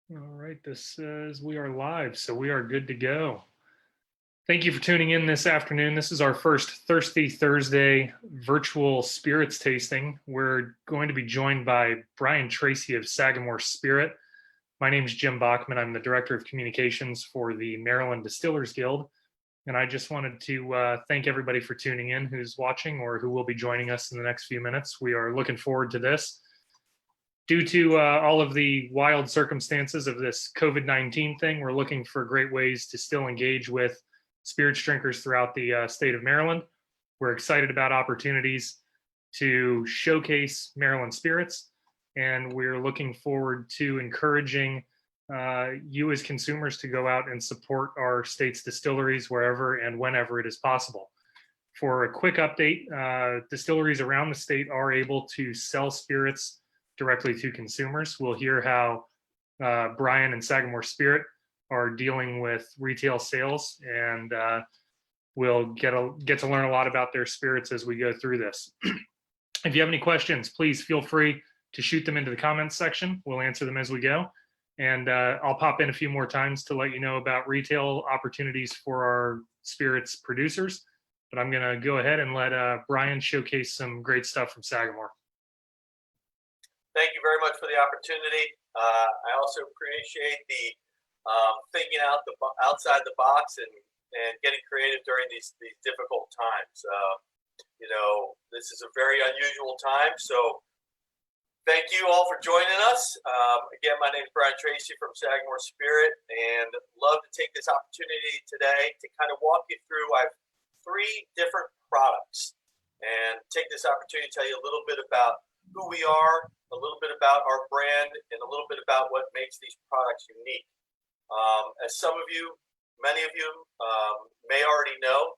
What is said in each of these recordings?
All right, this says we are live, so we are good to go. Thank you for tuning in this afternoon. This is our first Thirsty Thursday virtual spirits tasting. We're going to be joined by Brian Treacy of Sagamore Spirit. My name is Jim Bachman. I'm the Director of Communications for the Maryland Distillers Guild. And I just wanted to thank everybody for tuning in who's watching or who will be joining us in the next few minutes. We are looking forward to this. Due to all of the wild circumstances of this COVID-19 thing, we're looking for great ways to still engage with spirits drinkers throughout the state of Maryland. We're excited about opportunities to showcase Maryland spirits, and we're looking forward to encouraging you as consumers to go out and support our state's distilleries wherever and whenever it is possible. For a quick update, distilleries around the state are able to sell spirits directly to consumers. We'll hear how Brian and Sagamore Spirit are dealing with retail sales, and we'll get to learn a lot about their spirits as we go through this. If you have any questions, please feel free to shoot them into the comments section. We'll answer them as we go. And I'll pop in a few more times to let you know about retail opportunities for our spirits producers. But I'm going to go ahead and let Brian showcase some great stuff from Sagamore. Thank you very much for the opportunity. I also appreciate the thinking outside the box and getting creative during these difficult times. This is a very unusual time, so thank you all for joining us. Again, my name is Brian Treacy from Sagamore Spirit, and love to take this opportunity today to kind of walk you through. I have 3 different products, and take this opportunity to tell you a little bit about who we are, a little bit about our brand, and a little bit about what makes these products unique. As some of you, many of you may already know,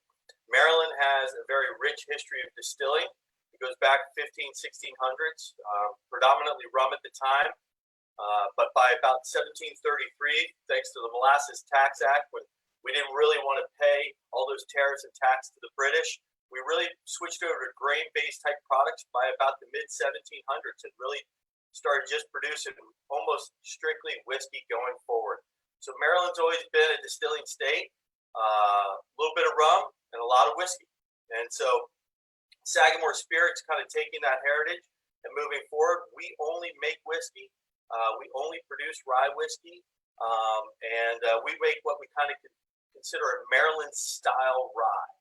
Maryland has a very rich history of distilling. It goes back 1600s, predominantly rum at the time. But by about 1733, thanks to the Molasses Tax Act, when we didn't really want to pay all those tariffs and tax to the British, we really switched over to grain-based type products by about the mid-1700s and really started just producing almost strictly whiskey going forward. So Maryland's always been a distilling state, a little bit of rum and a lot of whiskey. And so Sagamore Spirit's kind of taking that heritage and moving forward. We only make whiskey. We only produce rye whiskey. And we make what we kind of consider a Maryland-style rye.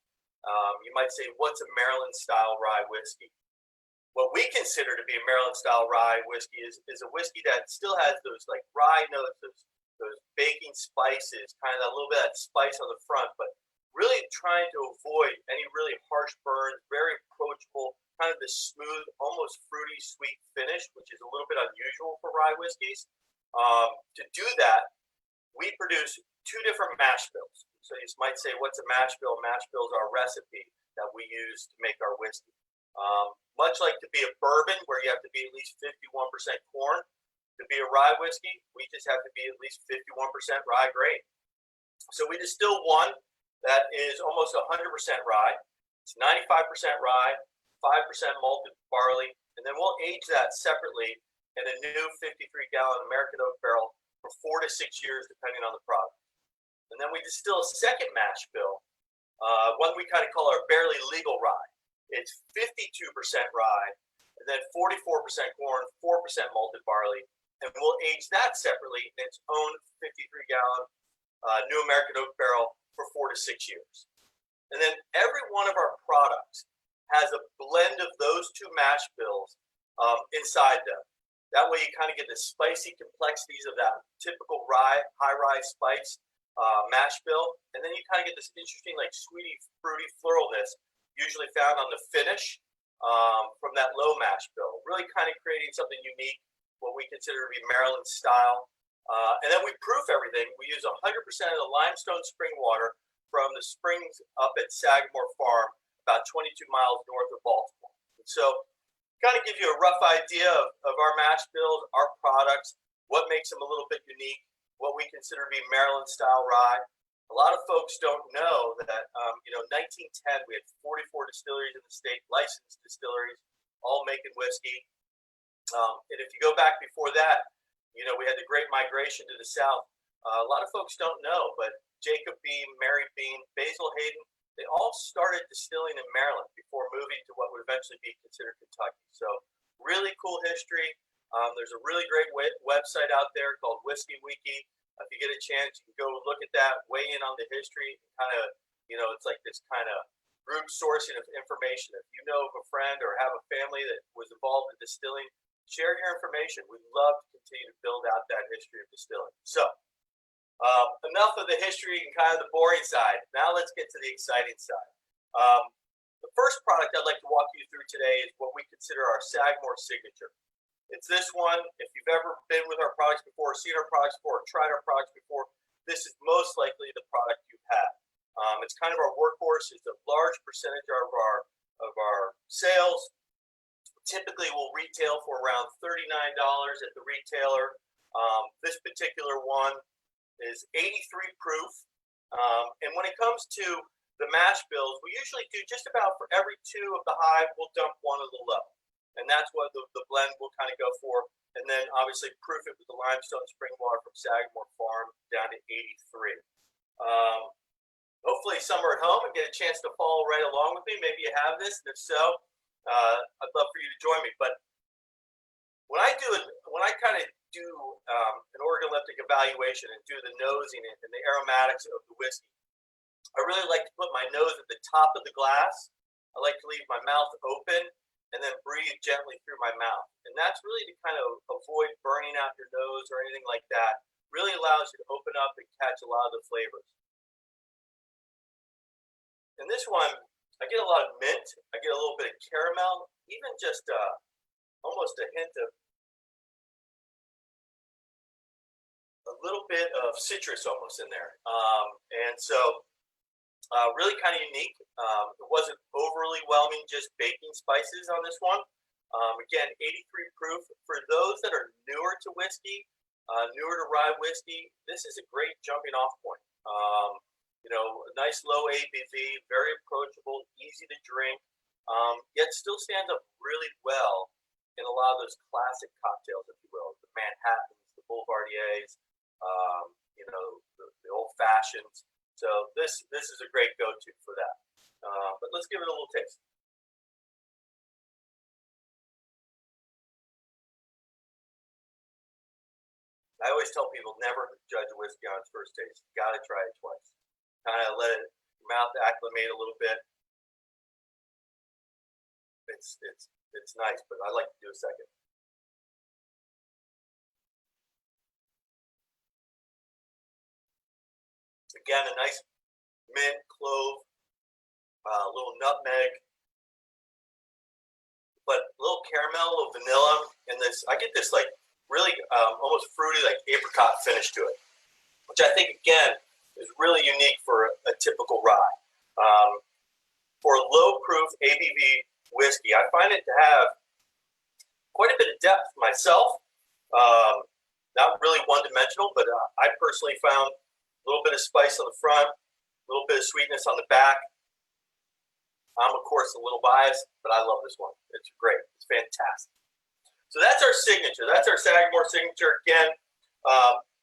You might say, what's a Maryland-style rye whiskey? What we consider to be a Maryland-style rye whiskey is a whiskey that still has those like rye notes, those baking spices, kind of a little bit of that spice on the front, but really trying to avoid any really harsh burns, very approachable, kind of this smooth, almost fruity, sweet finish, which is a little bit unusual for rye whiskeys. To do that, we produce 2 different mash bills. So you might say, what's a mash bill? Mash bill is our recipe that we use to make our whiskey. Much like to be a bourbon, where you have to be at least 51% corn, to be a rye whiskey, we just have to be at least 51% rye grain. So we distill one that is almost 100% rye. It's 95% rye, 5% malted barley, and then we'll age that separately in a new 53-gallon American oak barrel for 4 to 6 years, depending on the product. And then we distill a second mash bill, one we kind of call our barely legal rye. It's 52% rye, and then 44% corn, 4% malted barley, and we'll age that separately in its own 53-gallon new American oak barrel for 4 to 6 years. And then every one of our products has a blend of those 2 mash bills inside them. That way you kind of get the spicy complexities of that typical rye, high rye spice mash bill, and then you kind of get this interesting, like sweety, fruity floralness, usually found on the finish from that low mash bill. Really kind of creating something unique, what we consider to be Maryland style. And then we proof everything. We use 100% of the limestone spring water from the springs up at Sagamore Farm, about 22 miles north of Baltimore. And so, kind of give you a rough idea of our mash bills, our products, what makes them a little bit unique, what we consider to be Maryland-style rye. A lot of folks don't know that, 1910, we had 44 distilleries in the state, licensed distilleries, all making whiskey. And if you go back before that, we had the Great Migration to the South. A lot of folks don't know, but Jacob Beam, Mary Beam, Basil Hayden, they all started distilling in Maryland before moving to what would eventually be considered Kentucky. So really cool history. There's a really great website out there called Whiskey Wiki. If you get a chance, you can go look at that, weigh in on the history, kind of, it's like this kind of group sourcing of information. If you know of a friend or have a family that was involved in distilling, share your information. We'd love to continue to build out that history of distilling. So enough of the history and kind of the boring side. Now let's get to the exciting side. The first product I'd like to walk you through today is what we consider our Sagamore signature. It's this one. If you've ever been with our products before, seen our products before, tried our products before, this is most likely the product you've had. It's kind of our workhorse. It's a large percentage of our sales. Typically will retail for around $39 at the retailer. This particular one is 83 proof. And when it comes to the mash bills, we usually do just about for every 2 of the high, we'll dump 1 of the low. And that's what the blend will kind of go for. And then obviously proof it with the limestone spring water from Sagamore Farm down to 83. Hopefully some are at home and get a chance to follow right along with me. Maybe you have this, and if so, I'd love for you to join me. But when I kind of do an organoleptic evaluation and do the nosing and the aromatics of the whiskey, I really like to put my nose at the top of the glass. I like to leave my mouth open and then breathe gently through my mouth. And that's really to kind of avoid burning out your nose or anything like that. Really allows you to open up and catch a lot of the flavors. In this one, I get a lot of mint. I get a little bit of caramel, even just almost a hint of a little bit of citrus almost in there. And so really kind of unique. It wasn't overly whelming, just baking spices on this one. Again, 83 proof. For those that are newer to whiskey, newer to rye whiskey, this is a great jumping off point. A nice low ABV, very approachable, easy to drink, yet still stands up really well in a lot of those classic cocktails, if you will, the Manhattans, the Boulevardiers, the old fashions. So this is a great go-to for that. But let's give it a little taste. I always tell people never judge a whiskey on its first taste. You got to try it twice. Kind of let your mouth acclimate a little bit. It's nice, but I like to do a second. Again, a nice mint, clove, a little nutmeg, but a little caramel, a little vanilla, and this. I get this like really almost fruity, like apricot finish to it, which I think again is really unique for a typical rye. For a low proof ABV whiskey, I find it to have quite a bit of depth myself. Not really one dimensional, but I personally found a little bit of spice on the front, a little bit of sweetness on the back. I'm, of course, a little biased, but I love this one. It's great. It's fantastic. So that's our signature. That's our Sagamore signature. Again,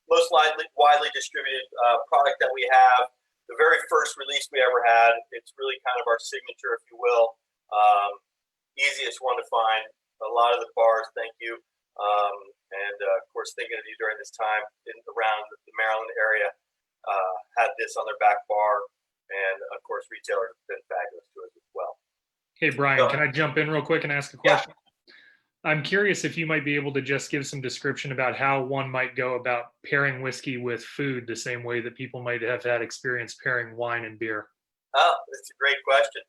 most widely distributed product that we have. The very first release we ever had. It's really kind of our signature, if you will. Easiest one to find. A lot of the bars, thank you. And, of course, thinking of you during this time around the Maryland area. Had this on their back bar. And, of course, retailers have been fabulous to us as well. Hey, Brian, can I jump in real quick and ask a question? Yeah. I'm curious if you might be able to just give some description about how one might go about pairing whiskey with food the same way that people might have had experience pairing wine and beer. Oh, that's a great question.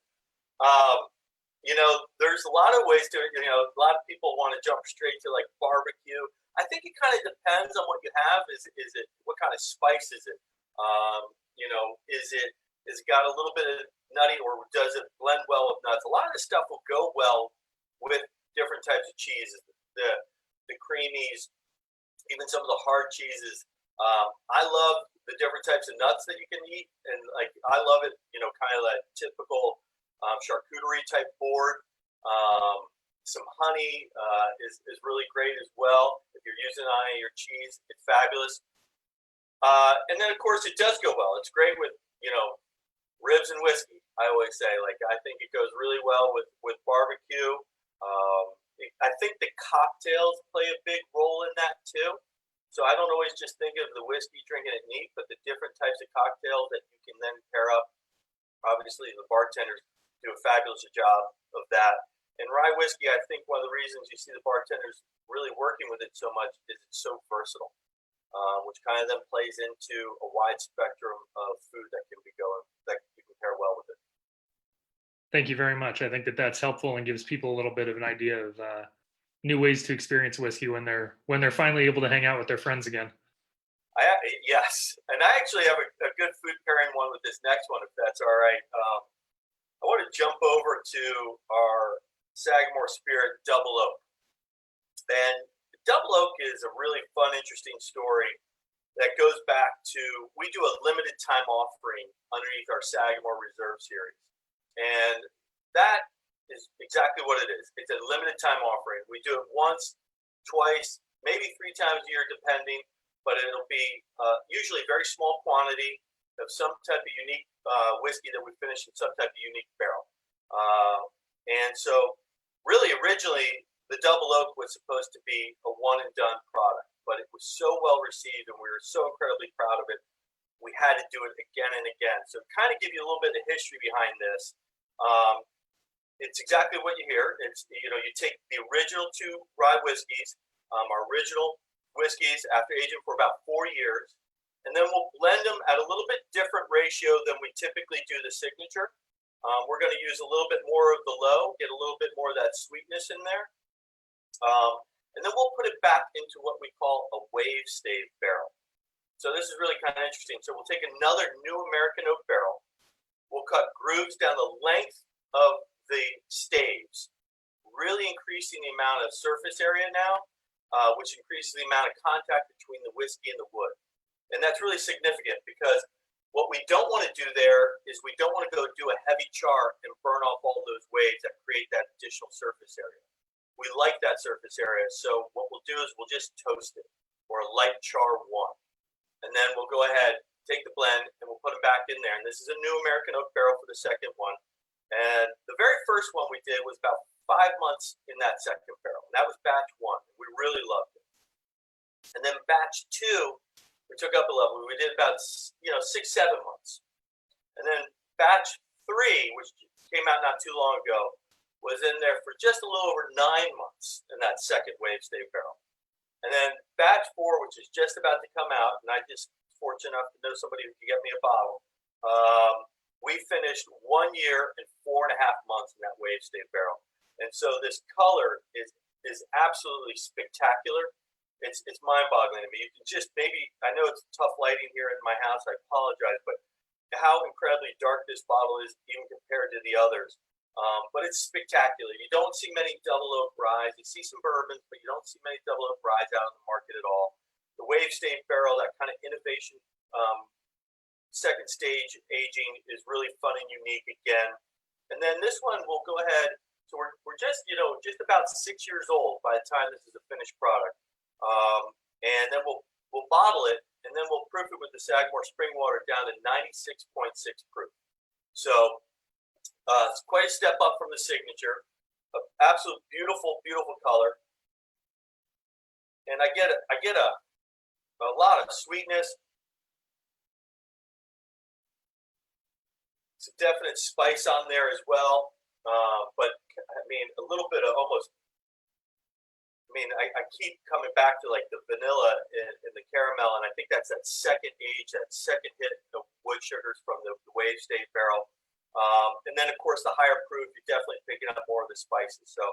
There's a lot of ways to it. A lot of people want to jump straight to like barbecue. I think it kind of depends on what you have. Is it what kind of spice is it? Is it got a little bit of nutty, or does it blend well with nuts? A lot of this stuff will go well with different types of cheeses, the creamies, even some of the hard cheeses. I love the different types of nuts that you can eat, and like I love it, kind of that typical charcuterie type board. some honey is really great as well. If you're using it on your cheese, it's fabulous. And then, of course, it does go well. It's great with, ribs and whiskey. I always say, I think it goes really well with barbecue. I think the cocktails play a big role in that too. So I don't always just think of the whiskey drinking it neat, but the different types of cocktails that you can then pair up. Obviously, the bartenders do a fabulous job of that. And rye whiskey, I think one of the reasons you see the bartenders really working with it so much is it's so versatile, which kind of then plays into a wide spectrum of food that can you can pair well with it. Thank you very much. I think that that's helpful and gives people a little bit of an idea of new ways to experience whiskey when they're finally able to hang out with their friends again. Yes, and I actually have a good food pairing one with this next one, if that's all right. I want to jump over to our Sagamore Spirit Double Oak. And Double Oak is a really fun, interesting story that goes back to, we do a limited time offering underneath our Sagamore Reserve series. And that is exactly what it is. It's a limited time offering. We do it once, twice, maybe 3 times a year, depending, but it'll be usually a very small quantity of some type of unique whiskey that we finish in some type of unique barrel. And so really originally the Double Oak was supposed to be a one and done product, but it was so well received and we were so incredibly proud of it, we had to do it again and again. So kind of give you a little bit of history behind this. It's exactly what you hear. It's, you take the original 2 rye whiskeys, our original whiskeys after aging for about 4 years, and then we'll blend them at a little bit different ratio than we typically do the signature. We're going to use a little bit more of the low, get a little bit more of that sweetness in there. And then we'll put it back into what we call a wave stave barrel. So this is really kind of interesting. So we'll take another new American oak barrel. We'll cut grooves down the length of the staves, really increasing the amount of surface area now, which increases the amount of contact between the whiskey and the wood. And that's really significant because what we don't want to do there is we don't want to go do a heavy char and burn off all those waves that create that additional surface area. We like that surface area, so what we'll do is we'll just toast it, or a light char 1. And then we'll go ahead, take the blend, and we'll put them back in there. And this is a new American oak barrel for the second one. And the very first one we did was about 5 months in that second barrel. And that was batch 1. We really loved it. And then batch 2, we took up a level. We did about 6-7 months. And then batch 3, which came out not too long ago, was in there for just a little over 9 months in that second wave stave barrel. And then batch 4, which is just about to come out, and I just fortunate enough to know somebody who could get me a bottle. We finished 1 year and 4.5 months in that wave stave barrel. And so this color is absolutely spectacular. It's mind-boggling to me. You can just I know it's tough lighting here in my house, I apologize, but how incredibly dark this bottle is even compared to the others. But it's spectacular. You don't see many Double Oak ryes. You see some bourbons, but you don't see many Double Oak ryes out on the market at all. The wave stave barrel, that kind of innovation, second stage aging is really fun and unique again. And then this one we'll go ahead. So we're just just about 6 years old by the time this is a finished product. And then we'll bottle it, and then we'll proof it with the Sagamore spring water down to 96.6 proof. So it's quite a step up from the signature. Absolute beautiful, beautiful color. And I get a lot of sweetness. It's a definite spice on there as well. But I mean, a little bit of almost. I keep coming back to like the vanilla and the caramel, and I think that's that second age, that second hit of wood sugars from the wave stave barrel. And then, of course, the higher proof, you're definitely picking up more of the spices. So,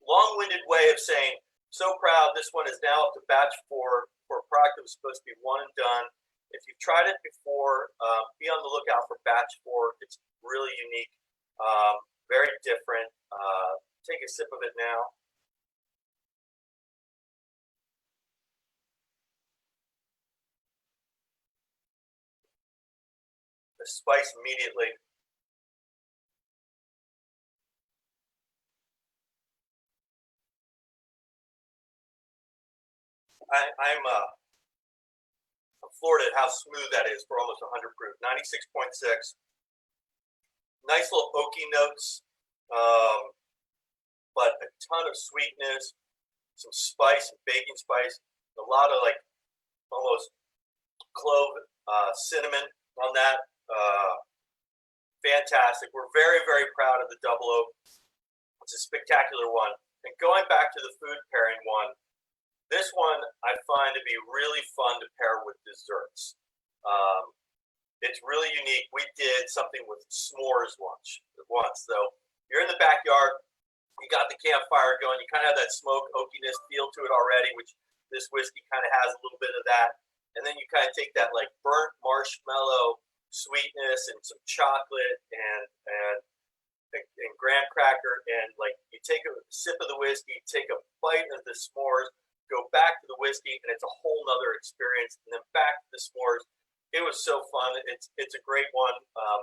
long-winded way of saying, so proud. This one is now up to batch 4 for a product that was supposed to be one and done. If you've tried it before, be on the lookout for batch 4. It's really unique, very different. Take a sip of it now. The spice immediately. I'm Florida, how smooth that is for almost 100 proof. 96.6. Nice little oaky notes, but a ton of sweetness, some spice, baking spice, a lot of like almost clove, cinnamon on that. Fantastic. We're very, very proud of the Double Oak. It's a spectacular one. And going back to the food pairing one, this one I find to be really fun to pair with desserts. It's really unique. We did something with s'mores once. So you're in the backyard, you got the campfire going, you kind of have that smoke oakiness feel to it already, which this whiskey kind of has a little bit of that. And then you kind of take that like burnt marshmallow sweetness and some chocolate and graham cracker, and like you take a sip of the whiskey, take a bite of the s'mores, go back to the whiskey, and it's a whole nother experience. And then back to the s'mores. It was so fun. It's a great one.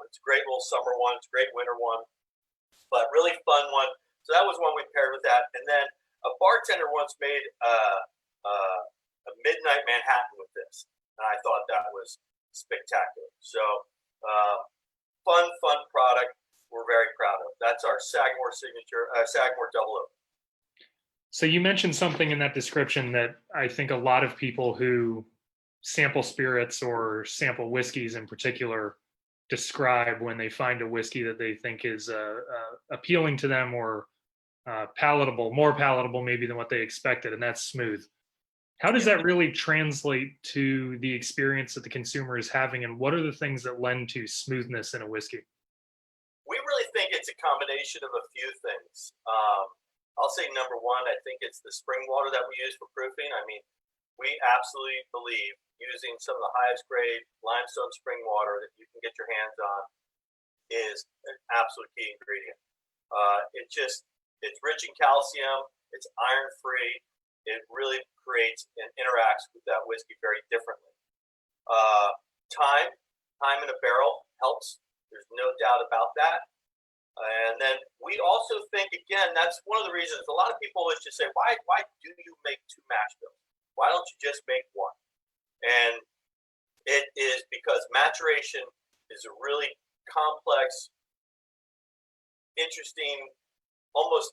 It's a great little summer one. It's a great winter one, but really fun one. So that was one we paired with that. And then a bartender once made a midnight Manhattan with this, and I thought that was spectacular. So fun product. We're very proud of. That's our Sagamore signature, Sagamore Double Oak. So you mentioned something in that description that I think a lot of people who sample spirits or sample whiskeys in particular describe when they find a whiskey that they think is appealing to them or palatable, more palatable maybe than what they expected, and that's smooth. How does that really translate to the experience that the consumer is having, and what are the things that lend to smoothness in a whiskey? We really think it's a combination of a few things. I'll say number one, I think it's the spring water that we use for proofing. I mean, we absolutely believe using some of the highest grade limestone spring water that you can get your hands on is an absolute key ingredient. It's rich in calcium, it's iron free, it really creates and interacts with that whiskey very differently. Time in a barrel helps, there's no doubt about that. And then we also think, again, that's one of the reasons a lot of people always just say, why do you make two mash bills? Why don't you just make one? And it is because maturation is a really complex, interesting, almost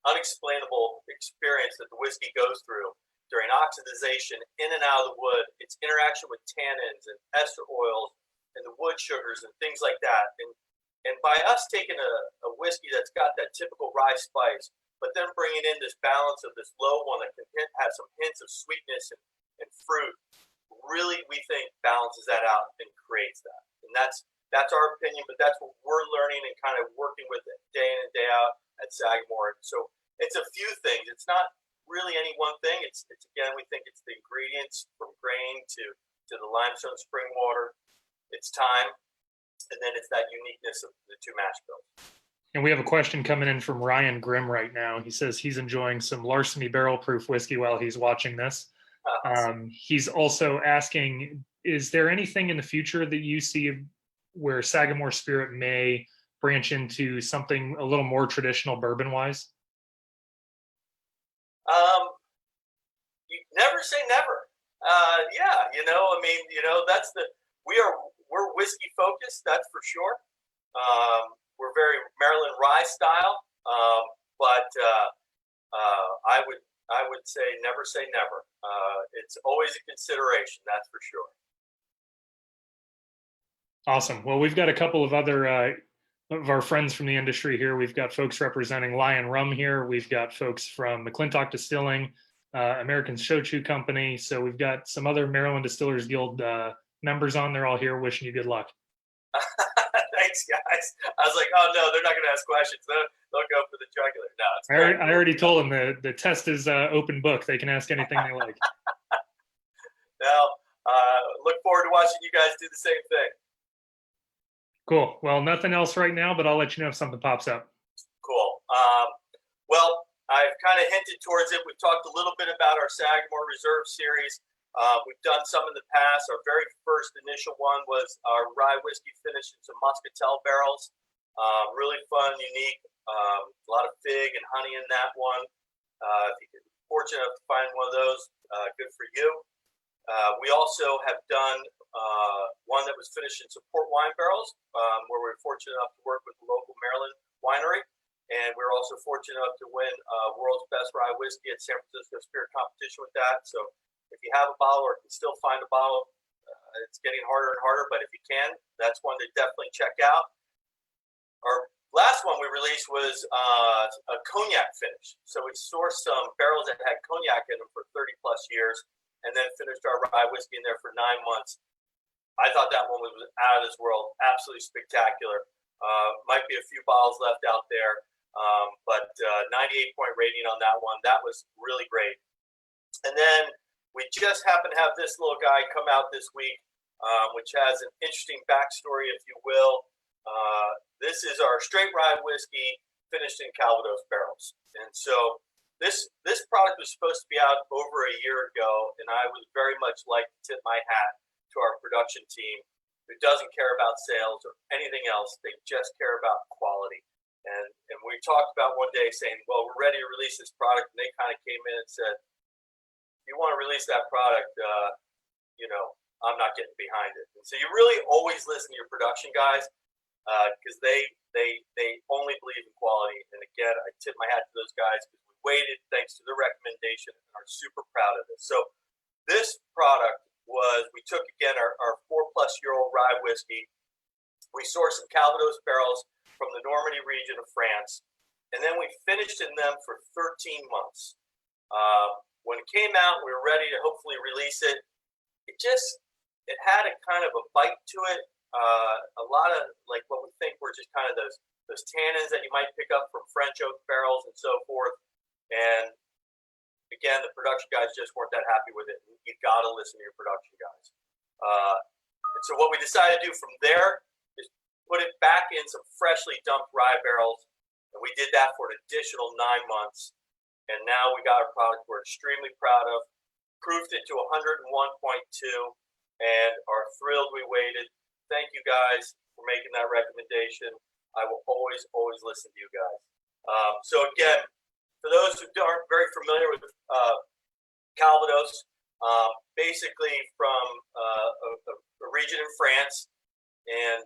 unexplainable experience that the whiskey goes through during oxidization, in and out of the wood, its interaction with tannins and ester oils and the wood sugars and things like that. And by us taking a whiskey that's got that typical rye spice, but then bringing in this balance of this low one that can have some hints of sweetness and fruit, really, we think balances that out and creates that. And that's our opinion, but that's what we're learning and kind of working with it day in and day out at Sagamore. So it's a few things. It's not really any one thing. It's again, we think it's the ingredients from grain to the limestone spring water. It's time, and then it's that uniqueness of the two mash bills. And we have a question coming in from Ryan Grimm right now. He says he's enjoying some Larceny barrel proof whiskey while he's watching this. He's also asking, is there anything in the future that you see where Sagamore Spirit may branch into something a little more traditional bourbon-wise? You never say never. We're whiskey focused, that's for sure. We're very Maryland rye style, but I would say never. It's always a consideration, that's for sure. Awesome. Well, we've got a couple of other of our friends from the industry here. We've got folks representing Lion Rum here. We've got folks from McClintock Distilling, American Shochu Company. So we've got some other Maryland Distillers Guild members on. They're all here wishing you good luck. Thanks, guys. I was like, oh no, they're not going to ask questions. They'll go for the jugular. No, it's great. I already told them the test is open book. They can ask anything they like. Now, look forward to watching you guys do the same thing. Cool. Well, nothing else right now, but I'll let you know if something pops up. Cool. Well, I've kind of hinted towards it. We've talked a little bit about our Sagamore Reserve series. We've done some in the past. Our very first initial one was our rye whiskey finished in some muscatel barrels. Really fun, unique. A lot of fig and honey in that one. If you're fortunate enough to find one of those, good for you. We also have done one that was finished in some port wine barrels, where we were fortunate enough to work with the local Maryland winery. And we were also fortunate enough to win World's Best Rye Whiskey at San Francisco Spirit Competition with that. So if you have a bottle or can still find a bottle, it's getting harder and harder, but if you can, that's one to definitely check out. Our last one we released was a cognac finish. So we sourced some barrels that had cognac in them for 30 plus years and then finished our rye whiskey in there for 9 months. I thought that one was out of this world, absolutely spectacular. Might be a few bottles left out there, but 98-point rating on that one. That was really great. And then we just happen to have this little guy come out this week, which has an interesting backstory, if you will. This is our straight rye whiskey finished in Calvados barrels. And so this product was supposed to be out over a year ago, and I would very much like to tip my hat to our production team who doesn't care about sales or anything else. They just care about quality. And we talked about one day saying, well, we're ready to release this product. And they kind of came in and said, if you want to release that product, I'm not getting behind it. And so you really always listen to your production guys because they only believe in quality. And again, I tip my hat to those guys because we waited thanks to the recommendation and are super proud of this. So this product was, we took again our 4-plus-year-old rye whiskey. We sourced some Calvados barrels from the Normandy region of France, and then we finished in them for 13 months. When it came out, we were ready to hopefully release it. It had a kind of a bite to it, a lot of like what we think were just kind of those tannins that you might pick up from French oak barrels and so forth. And again, the production guys just weren't that happy with it. You got to listen to your production guys. And so what we decided to do from there is put it back in some freshly dumped rye barrels. And we did that for an additional 9 months. And now we got a product we're extremely proud of, proofed it to 101.2, and are thrilled we waited. Thank you guys for making that recommendation. I will always, always listen to you guys. So again, for those who aren't very familiar with Calvados, basically from a region in France, and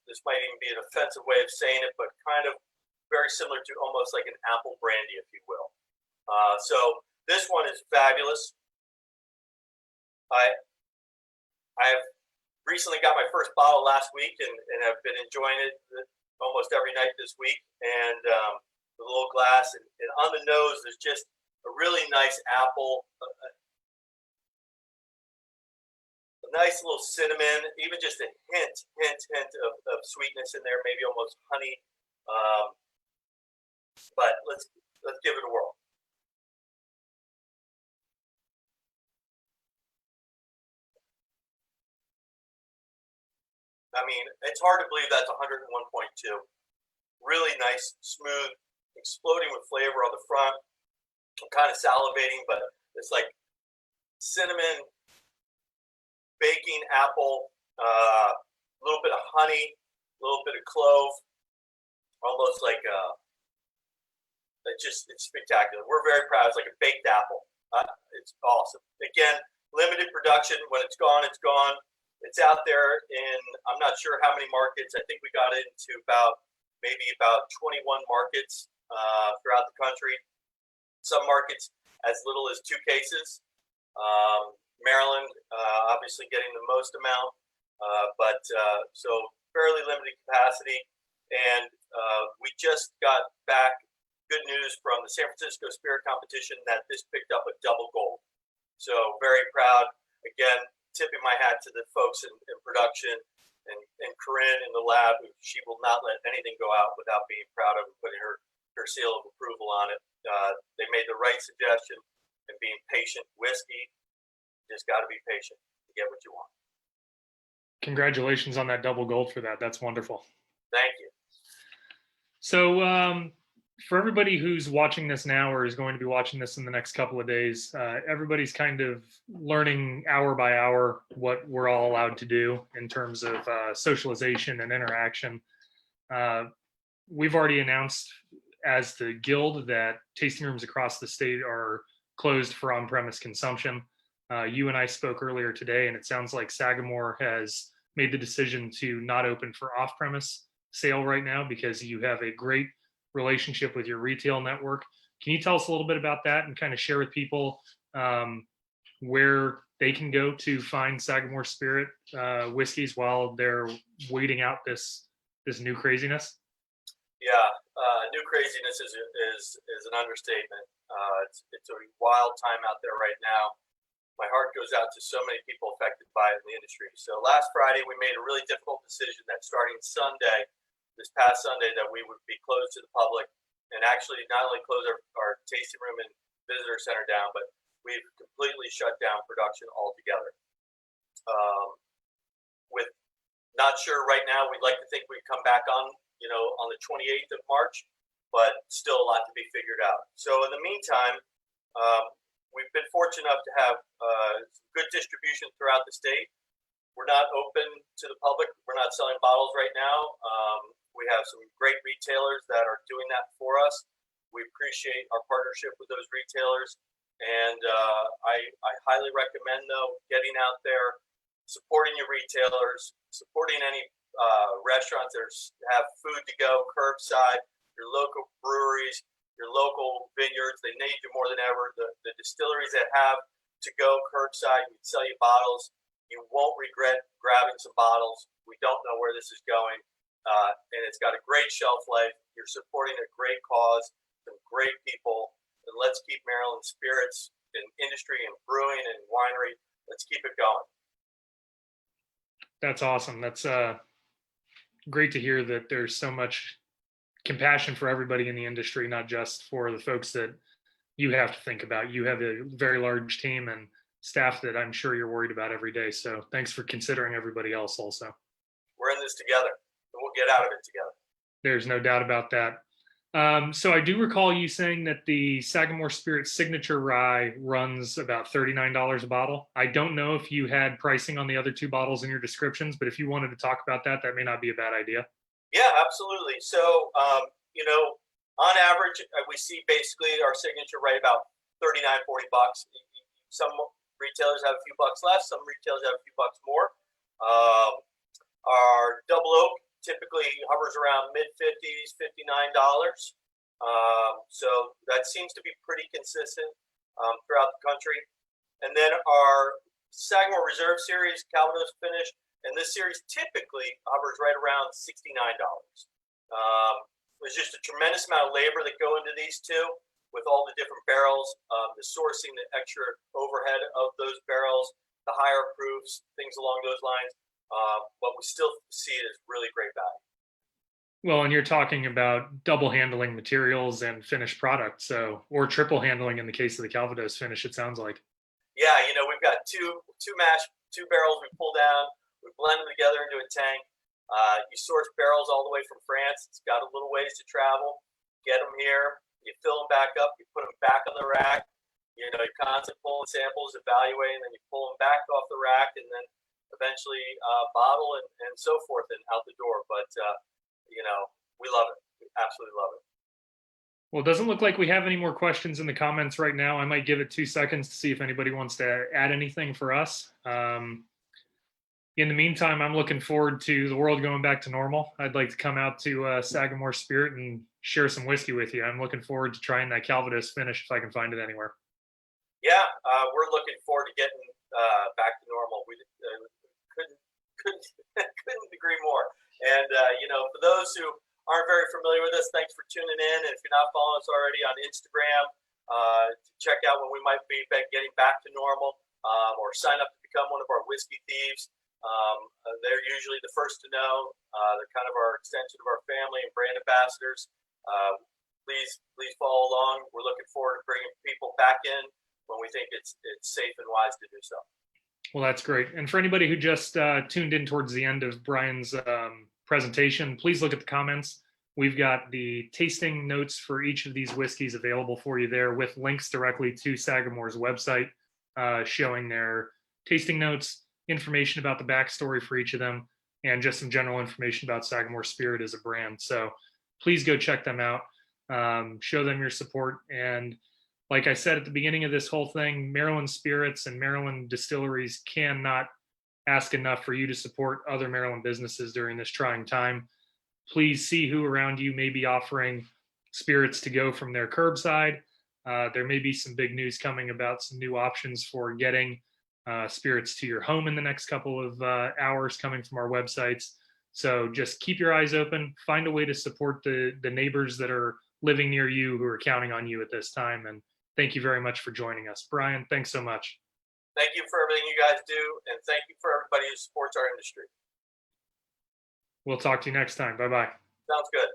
this might even be an offensive way of saying it, but kind of very similar to almost like an apple brandy, if you will. So this one is fabulous. I have recently got my first bottle last week and have been enjoying it almost every night this week. And the little glass and on the nose, there's just a really nice apple, a nice little cinnamon, even just a hint of sweetness in there, maybe almost honey. But let's give it a whirl. I mean, it's hard to believe that's 101.2. Really nice, smooth, exploding with flavor on the front. I'm kind of salivating, but it's like cinnamon, baking, apple, a little bit of honey, a little bit of clove, almost like it's spectacular. We're very proud. It's like a baked apple. It's awesome. Again, limited production. When it's gone, it's gone. It's out there in, I'm not sure how many markets. I think we got into maybe about 21 markets throughout the country. Some markets as little as 2 cases. Maryland, obviously getting the most amount, but so fairly limited capacity. And we just got back good news from the San Francisco Spirit Competition that this picked up a double gold. So very proud. Again, tipping my hat to the folks in production and Corinne in the lab. She will not let anything go out without being proud of and putting her seal of approval on it. They made the right suggestion and being patient. Whiskey, just got to be patient to get what you want. Congratulations on that double gold for that. That's wonderful. Thank you. So for everybody who's watching this now or is going to be watching this in the next couple of days, everybody's kind of learning hour by hour what we're all allowed to do in terms of socialization and interaction. We've already announced as the guild that tasting rooms across the state are closed for on-premise consumption. You and I spoke earlier today, and it sounds like Sagamore has made the decision to not open for off-premise sale right now because you have a great relationship with your retail network. Can you tell us a little bit about that and kind of share with people where they can go to find Sagamore Spirit whiskeys while they're waiting out this new craziness? Yeah, new craziness is an understatement. It's a wild time out there right now. My heart goes out to so many people affected by it in the industry. So last Friday, we made a really difficult decision that starting Sunday, this past Sunday, that we would be closed to the public, and actually not only close our tasting room and visitor center down, but we've completely shut down production altogether. With not sure right now, we'd like to think we'd come back on the 28th of March, but still a lot to be figured out. So in the meantime, we've been fortunate enough to have good distribution throughout the state. We're not open to the public. We're not selling bottles right now. We have some great retailers that are doing that for us. We appreciate our partnership with those retailers. And I highly recommend, though, getting out there, supporting your retailers, supporting any restaurants that have food to go, curbside, your local breweries, your local vineyards. They need you more than ever. The distilleries that have to go curbside and sell you bottles, you won't regret grabbing some bottles. We don't know where this is going, and it's got a great shelf life. You're supporting a great cause, some great people, and let's keep Maryland spirits and industry and brewing and winery. Let's keep it going. That's awesome. That's great to hear that there's so much compassion for everybody in the industry, not just for the folks that you have to think about. You have a very large team and staff that I'm sure you're worried about every day. So thanks for considering everybody else also. We're in this together, and we'll get out of it together. There's no doubt about that. So I do recall you saying that the Sagamore Spirit Signature Rye runs about $39 a bottle. I don't know if you had pricing on the other two bottles in your descriptions, but if you wanted to talk about that, that may not be a bad idea. Yeah, absolutely. So, on average, we see basically our signature right about $39, $40. Some retailers have a few bucks less. Some retailers have a few bucks more. Our Double Oak typically hovers around mid-50s, $59. So that seems to be pretty consistent throughout the country. And then our Sagamore Reserve Series, Calvados finish, and this series typically hovers right around $69. There's just a tremendous amount of labor that go into these two with all the different barrels, the sourcing, the extra overhead of those barrels, the higher proofs, things along those lines. But we still see it as really great value. Well, and you're talking about double handling materials and finished product, or triple handling in the case of the Calvados finish, it sounds like. Yeah, we've got two barrels we pull down. We blend them together into a tank. You source barrels all the way from France. It's got a little ways to travel. Get them here. You fill them back up. You put them back on the rack. You're constantly pulling samples, evaluating, and then you pull them back off the rack, and then eventually bottle and so forth and out the door. But, we love it. We absolutely love it. Well, it doesn't look like we have any more questions in the comments right now. I might give it 2 seconds to see if anybody wants to add anything for us. In the meantime, I'm looking forward to the world going back to normal. I'd like to come out to Sagamore Spirit and share some whiskey with you. I'm looking forward to trying that Calvados finish if I can find it anywhere. Yeah, we're looking forward to getting back to normal. We couldn't agree more. And for those who aren't very familiar with us, thanks for tuning in. And if you're not following us already on Instagram, check out when we might be getting back to normal, or sign up to become one of our whiskey thieves. They're usually the first to know. They're kind of our extension of our family and brand ambassadors. Please follow along. We're looking forward to bringing people back in when we think it's safe and wise to do so. Well, that's great. And for anybody who just tuned in towards the end of Brian's presentation, please look at the comments. We've got the tasting notes for each of these whiskeys available for you there with links directly to Sagamore's website, showing their tasting notes, information about the backstory for each of them, and just some general information about Sagamore Spirit as a brand. So please go check them out. show them your support. And like I said at the beginning of this whole thing, Maryland Spirits and Maryland Distilleries cannot ask enough for you to support other Maryland businesses during this trying time. Please see who around you may be offering spirits to go from their curbside. There may be some big news coming about some new options for getting spirits to your home in the next couple of hours coming from our websites. So just keep your eyes open, find a way to support the neighbors that are living near you who are counting on you at this time. And thank you very much for joining us. Brian, thanks so much. Thank you for everything you guys do, and thank you for everybody who supports our industry. We'll talk to you next time. Bye-bye. Sounds good.